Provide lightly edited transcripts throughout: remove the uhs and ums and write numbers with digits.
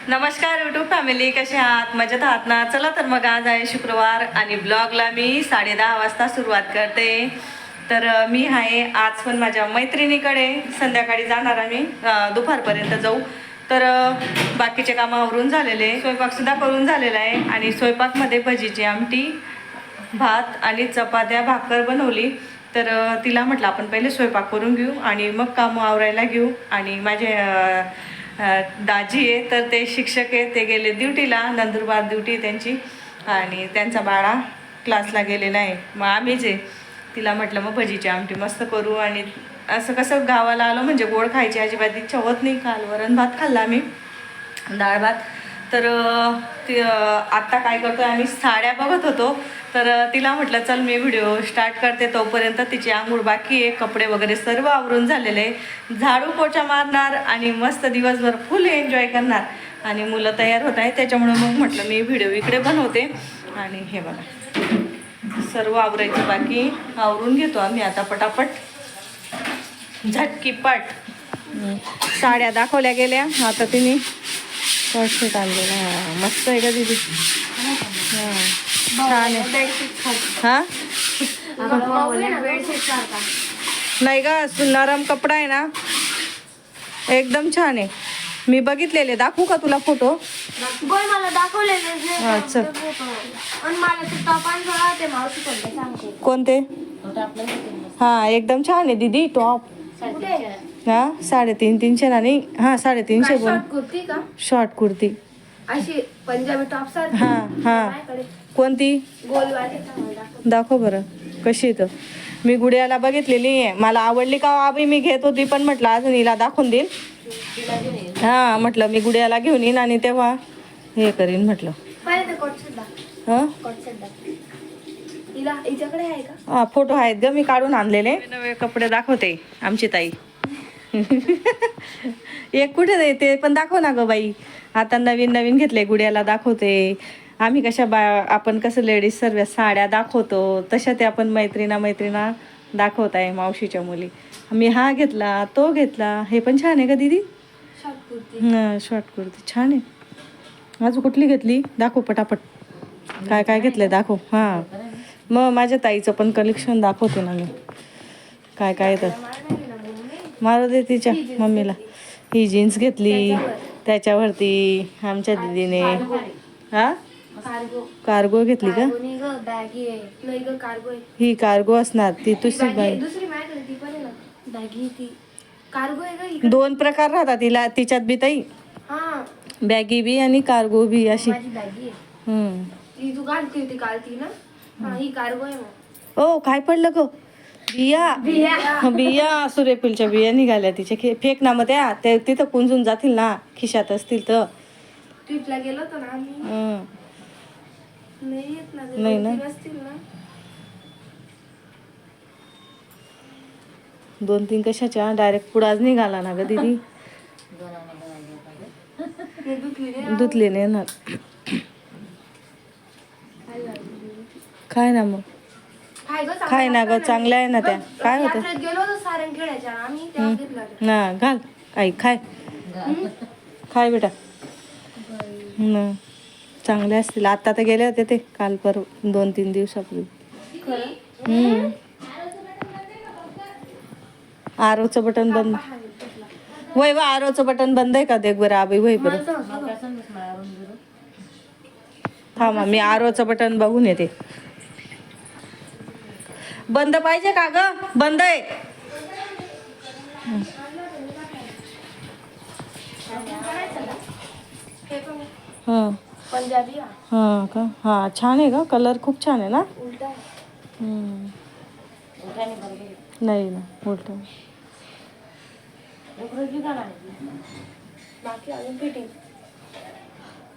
नमस्कार YouTube family, कसे आहात? मजेत आहात ना? चला तर मग आज आहे शुक्रवार आणि ब्लॉगला मी 10:30 वाजता सुरुवात करते. तर मी आहे आज पण माझ्या मैत्रिणीकडे. संध्याकाळी जाणार आम्ही, दुपारपर्यंत जाऊ. तर बाकीचे कामं आवरून झालेले, स्वयंपाकसुद्धा करून झालेला आहे. आणि स्वयंपाकमध्ये भजीची आमटी, भात आणि चपात्या भाकर बनवली. तर तिला म्हटलं आपण पहिले स्वयंपाक करून घेऊ आणि मग कामं आवरायला घेऊ. आणि माझे दाजी आहे, तर ते शिक्षक आहे, ते गेले ड्युटीला. नंदुरबार ड्युटी त्यांची आणि त्यांचा बाळा क्लासला गेलेला आहे. मग आम्हीच आहे. तिला म्हटलं मग भजीची आमटी मस्त करू. आणि असं कसं गावाला आलो म्हणजे गोड खायची अजिबात इच्छा होत नाही. काल वरण भात खाल्ला आम्ही, डाळ भात. तर आत्ता काय करतो आम्ही, साड्या बघत होतो. तर तिला म्हटलं चल मी व्हिडिओ स्टार्ट करते. तोपर्यंत तिची आंघोळ बाकी आहे, कपडे वगैरे सर्व आवरून झालेले, झाडू पोछा मारणार आणि मस्त दिवसभर फुल एन्जॉय करणार. आणि मुलं तयार होत आहेत, त्याच्यामुळे मग म्हटलं मी व्हिडिओ इकडे बनवते. आणि हे बघा सर्व आवरायचं बाकी, आवरून घेतो आम्ही आता पटापट झटकीपट. साड्या दाखवल्या गेल्या, आता तिने कॉटसेट आणलेला. मस्त आहे का दीदी? हां छान आहे. हां नाही का, नरम कपडा आहे ना, एकदम छान आहे. मी बघितलेले, दाखवू का तुला फोटो? मला दाखवलेले. अच्छा, कोणते? हां एकदम छान आहे दीदी टॉप. हां 350 ना? नाही, हां 350 बोल. कुर्ती का? शॉर्ट कुर्ती अशी पंजाबी टॉप सारखी. हां हां कोणती? गोलवाली दाखव बरं कशी येतं. मी गुडियाला बघितलेली आहे, मला आवडली का आभी मी घेत होती, पण म्हटलं अजून हिला दाखवून देईल. हां म्हटलं मी गुडियाला घेऊन येईन आणि तेव्हा हे करीन म्हटलं. हां हिच्याकडे आहे का? हां फोटो आहेत ग, मी काढून आणलेले. नवे कपडे दाखवते आमची ताई. एक कुठे नाही ते पण दाखव ना ग बाई. आता नवीन नवीन घेतले, गुडियाला दाखवते. आम्ही कशा आपण कसं लेडीज सर्व साड्या दाखवतो, तशा ते आपण मैत्रिणा दाखवत आहे मावशीच्या मुली. मी हा घेतला, तो घेतला. हे पण छान आहे का दीदी? हां शॉर्ट कुर्ती छान आहे. अजून कुठली घेतली दाखव पटापट. काय काय घेतलंय दाखव. हां मग माझ्या ताईचं पण कलेक्शन दाखवते ना मी, काय काय येतं. मारू दे तिच्या मम्मीला. ही जीन्स घेतली, त्याच्यावरती आमच्या दीदीने हां कार्गो घेतली का? ही कार्गो असणार, ती दुसरी बाई. दोन प्रकार राहतात तिला, तिच्यात बी ताई. बॅगी बी आणि कार्गो बी अशी. ओ काय पडलं ग? बिया सूर्यफुलच्या बिया निघाल्या तिच्या. फेक ना मग त्या तिथं कुंजून जातील ना, खिशात असतील तर. ट्रिपला गेलो होतो ना आम्ही. नाही ना, 2-3 कशाच्या डायरेक्ट पुढाच निघाला ना ग दीदी. धुतले नाही ना. काय ना मग, काय ना ग, चांगल्या आहे ना त्या. काय होतं ना, घाल आई, खाय बेटा. चांगले असतील. आता तर गेले होते ते काल 2-3 दिवसापूर्वी. आरोचं बटन बंद. वय वा आरोचं बटन बंद आहे का? देख बरं आबाई, वय बरं. थांबा मी आरोचं बटन बघून येते. बंद पाहिजे का ग? बंद आहे. हां पंजाबी. हां का? हां छान आहे का, कलर खूप छान आहे ना. नाही ना उलट.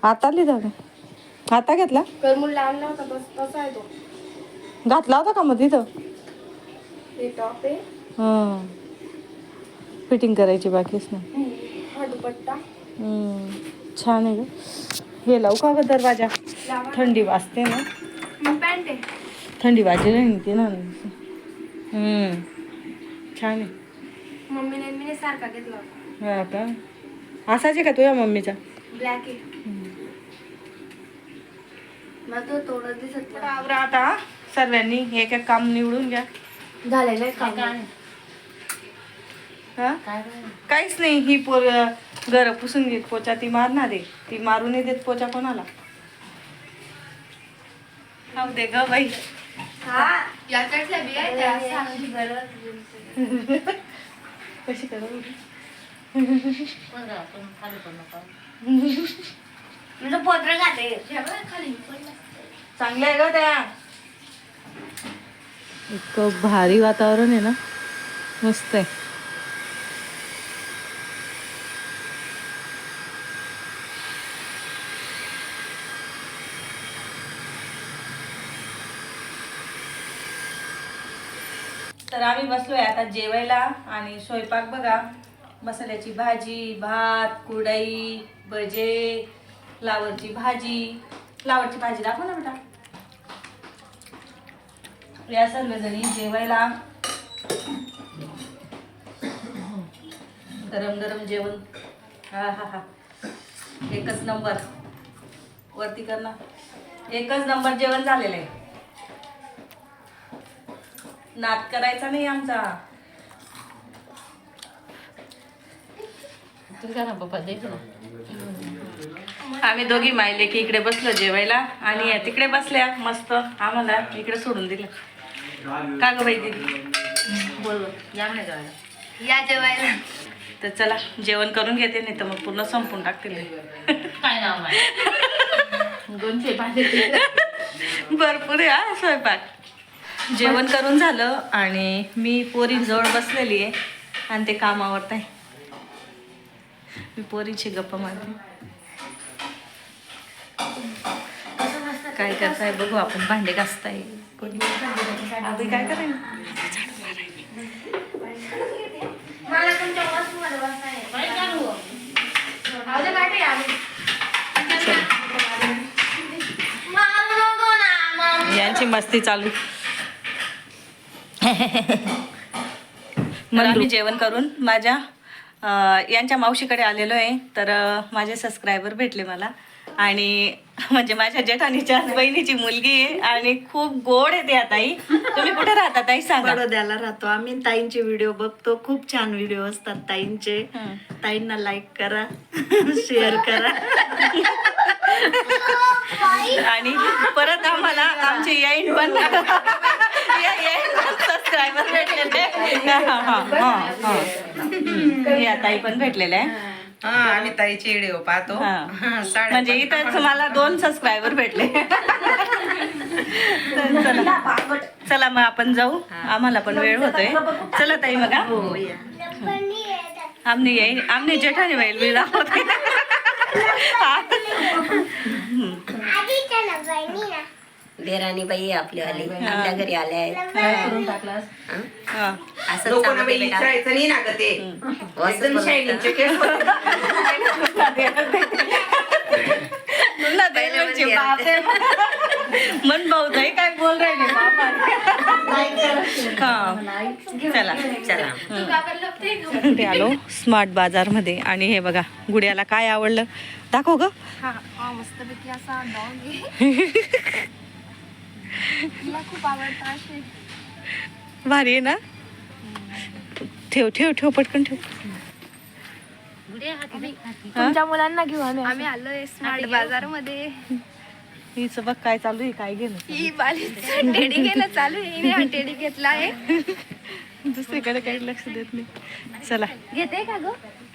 आता लिहिला का? आता घेतला, घातला होता का मग तिथं? हां फिटिंग करायची बाकीच ना. छान आहे ग. हे लावू का ग दरवाजा? थंडी वाजते ना. थंडी वाजेल नाही ना. छान आहे. मम्मीने सारखा घेतला. हा का? असायचे का तुझ्या मम्मीचा? ब्लॅक आहे. मग तो तोडत दिसत नाही. आवरा आता सर्वांनी एक एक काम निवडून घ्या. झालेलं आहे काम. हा काहीच नाही. ही पोर घर पुसून घेत पोचा ती मारणार आहे. ती मारू नाही देत पोचा कोणाला. खाऊ दे ग बाई. हा याच्यातल्या बिया आहेत त्या सांगायची गरज. कशी करू म्हणजे पोत्र खाते खाली चांगलं आहे ग त्या. इतकं भारी वातावरण आहे ना. मस्त आहे. तर आम्ही बसलोय आता जेवायला आणि स्वयंपाक बघा. मसाल्याची भाजी, भात, कुरडई, भजे, फ्लावरची भाजी. फ्लावरची भाजी दाखव ना बेटा. या सर्वजणी जेवायला. गरम गरम जेवण. हा हा हा एकच नंबर. वरती कर ना. एकच नंबर जेवण झालेलं आहे. नाद करायचा नाही आमचा. आम्ही दोघी मायले की इकडे बसलो जेवायला आणि या तिकडे बसल्या मस्त. आम्हाला इकडे सोडून दिलं. का ग बाई दिदी बोल या जेवायला. तर चला जेवण करून घेते नाही तर मग पूर्ण संपून टाकतील. काय नाव आहे दोनशे भांडे भरपूर आहे हा स्वयंपाक. जेवण करून झालं आणि मी पोरींजवळ बसलेली आहे आणि ते काम आवडत आहे. मी पोरीची गप्पा मारते. काय करताय बघू आपण. भांडे घासताय कोणी. अभि काय कराय मला तुमच्या वस्तूमध्ये बसायला. यांची मस्ती चालू. मग आम्ही जेवण करून माझ्या यांच्या मावशीकडे आलेलो आहे. तर माझे सबस्क्रायबर भेटले मला आणि म्हणजे माझ्या जेठानीच्या बहिणीची मुलगी आहे आणि खूप गोड आहे त्या ताई. तुम्ही कुठे राहता ताई सांगा. बडोद्याला राहतो आम्ही. ताईंचे व्हिडिओ बघतो. खूप छान व्हिडिओ असतात ताईंचे. ताईंना लाईक करा, शेअर करा. आणि परत आम्हाला आमचे येईन पण सबस्क्रायबर भेटलेले. या ताई पण भेटलेले आहे. आम्ही ताईचे व्हिडिओ पाहतो. म्हणजे इथं मला 2 सबस्क्रायबर भेटले. चला मग आपण जाऊ. आम्हाला पण वेळ होतोय. चला ताई मग. आमने येईल आमने जेठानी व्हाईल मी दाखवते. देराणी बाई आपल्यावाली आपल्या घरी आल्या आहेत. असं लोकांना बाई विचारायचं नाही ना ग ते. एकदम शायनिंगचे केस होते. मन भाऊ ताई काय बोल राहिले बाबा. चला चला ते आलो स्मार्ट बाजार मध्ये आणि हे बघा गुड्याला काय आवडलं दाखव ग. मस्तपैकी असा डॉग आहे. तिला खूप आवडतं असे. भारी आहे ना. ठेव ठेव ठेव पटकन ठेव. तुमच्या मुलांना घेऊ आम्ही आलोय स्मार्ट बाजार मध्ये. हिचं बघ काय चालू आहे. काय घेणं ही बालीचं टेडी घेणं चालू आहे. हिने हा टेडी घेतला आहे. दुसरीकडे काही लक्ष देत नाही. चला घेते का ग.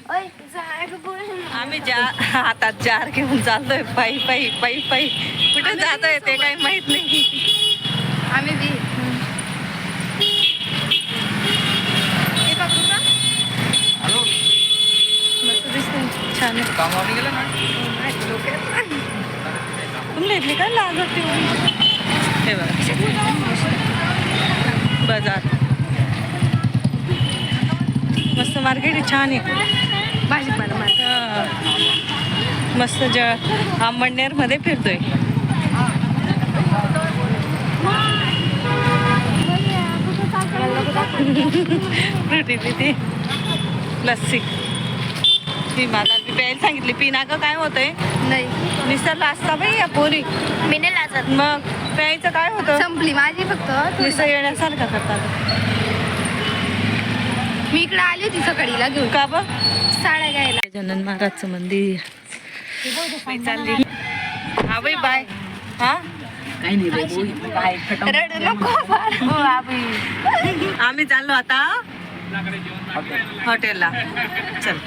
ओय जा ग बोल. आम्ही हातात जार घेऊन चाललोय. पायी पायी पायी पायी कुठे जातोय ते काही माहित नाही. आम्ही बी हे बघू का. मस्त दिसतंय. छान तुमला इथली काय लागत ती. हे बघा बाजार मस्त मार्केट आहे. छान आहे. भाजीपाला मस्त अंबळनेर मध्ये फिरतोय. फ्रुटी पिते लस्सी. ही माता प्यायला सांगितली पिना का काय होतंय नाही निसरला असता बाई या पोरी मी नाही लाजत मग प्यायचं काय होतं संपली माझी फक्त निसर येण्यासारखं करतात मी इकडे आली होती सकाळीला घेऊन का बघ साड्या घ्यायला गजानन महाराजचं मंदिर चालली हा बाई बाय हा रडू नको हो आबी आम्ही चाललो आता हॉटेलला चल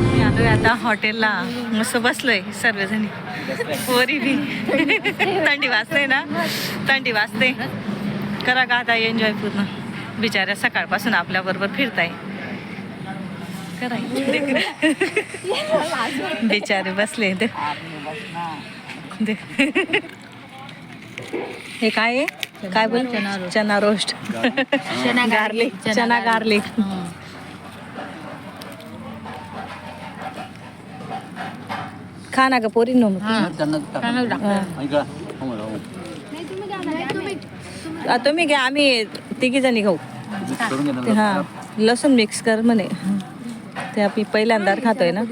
मी आलोय आता हॉटेलला मस्त बसलोय सर्वजणी पोरी बी थंडी वाजते ना थंडी वाजते करा का आता एन्जॉय पूर्ण बिचाऱ्या सकाळपासून आपल्या बरोबर फिरताय कराय बिचारे बसले हे काय आहे काय बोल चना रोस्ट गार्लिक चना गार्लिक खा ना ग पोरी नो तुम्ही घ्या आम्ही तिघी जणी खाऊ हा लसूण मिक्स कर म्हणे ते आम्ही पहिल्यांदा खातोय ना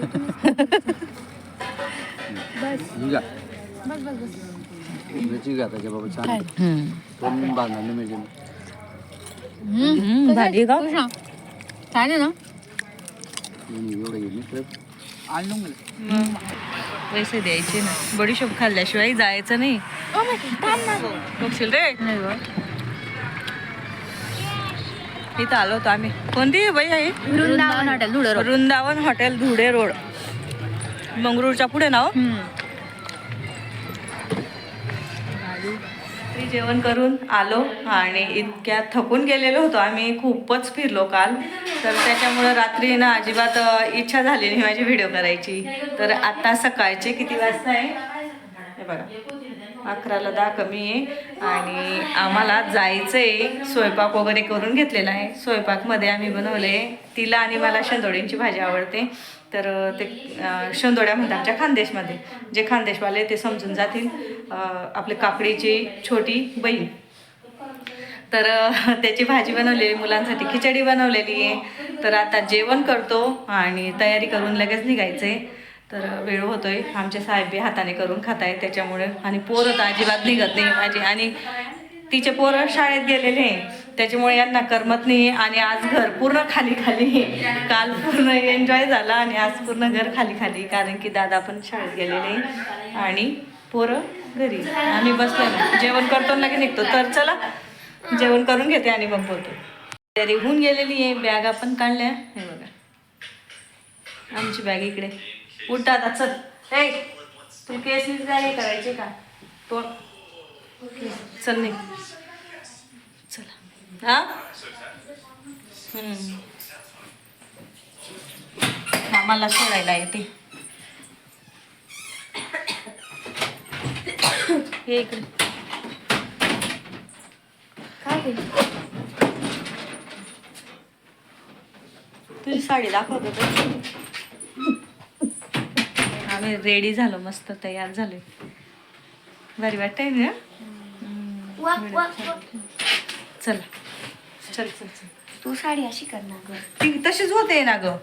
भाजी का छान ना पैसे द्यायचे ना बडीशोप खाल्ल्याशिवाय जायचं नाही बघशील रे इथं आलो होतो आम्ही कोणती बाई आहे Vrindavan hotel Dhule Vrindavan hotel Dhule road मंगरूळच्या पुढे ना हो? रात्री जेवण करून आलो आणि इतक्या थकून गेलेलो होतो आम्ही खूपच फिरलो काल तर त्याच्यामुळं रात्री ना अजिबात इच्छा झाली नाही माझी व्हिडिओ करायची तर आता सकाळचे किती वाजता आहे हे बघा 11:10 कमी आहे आणि आम्हाला जायचं आहे स्वयंपाक वगैरे करून घेतलेला आहे स्वयंपाकमध्ये आम्ही बनवले तिला आणि मला शेंदोड्यांची भाजी आवडते तर ते शेंदोड्या म्हणतात आमच्या खानदेशमध्ये जे खानदेशवाले ते समजून जातील आपली काकडीची छोटी बहीण तर त्याची भाजी बनवलेली मुलांसाठी खिचडी बनवलेली आहे तर आता जेवण करतो आणि तयारी करून लगेच निघायचं आहे तर वेळ होतोय आमचे साहेब बी हाताने करून खात आहे त्याच्यामुळे आणि पोरं तर अजिबात निघत नाही माझी आणि तिचे पोरं शाळेत गेलेले आहे त्याच्यामुळे यांना करमत नाही आणि आज घर पूर्ण खाली खाली काल पूर्ण एन्जॉय झाला आणि आज पूर्ण घर खाली खाली कारण की दादा पण शाळेत गेलेले आणि पोरं घरी आम्ही बसलो ना जेवण करतो लगे निघतो तर चला जेवण करून घेते आणि मग बोलतो तयारी होऊन गेलेली आहे बॅगा पण काढल्या हे बघा आमची बॅग इकडे उठा आता चल हे तू केस काय करायचे का तो चल नाही चला हा आम्हाला सोडायला येते हे इकडे काय तुझी साडी दाखवत होतो आम्ही रेडी झालो मस्त तयार झालोय भारी वाटतंय ना चल चल चल चल तू साडी अशी कर ना ग ती तशीच होते ना ग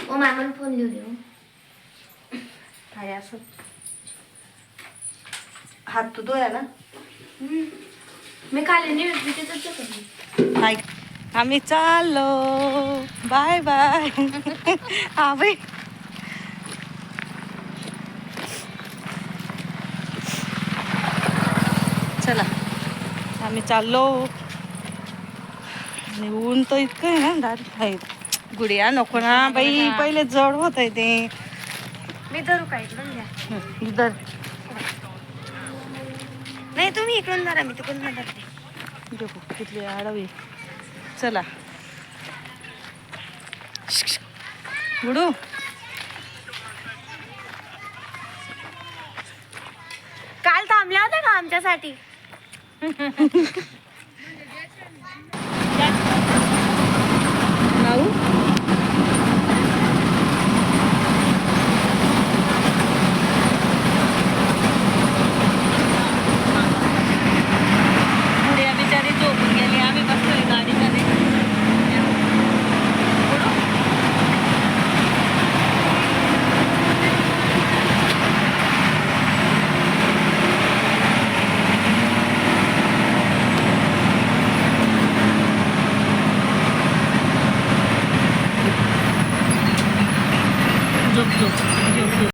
ओ मामन फोन लिहू देऊ काय असं हात तू धुया ना मी खाली नाही तिथेच हाय आम्ही चाललो बाय बाय हा बाई चला आम्ही चाललो आणि ऊन तर इतकं आहे ना दार गुडिया नको ना बाई पहिले जड होत आहे ते मी धरू का इकडून घ्या दर नाही तुम्ही इकडून धरा मी तिकडून धरते देखो किती आडवी चला गुडू काल थांबल्या होत्या का आमच्यासाठी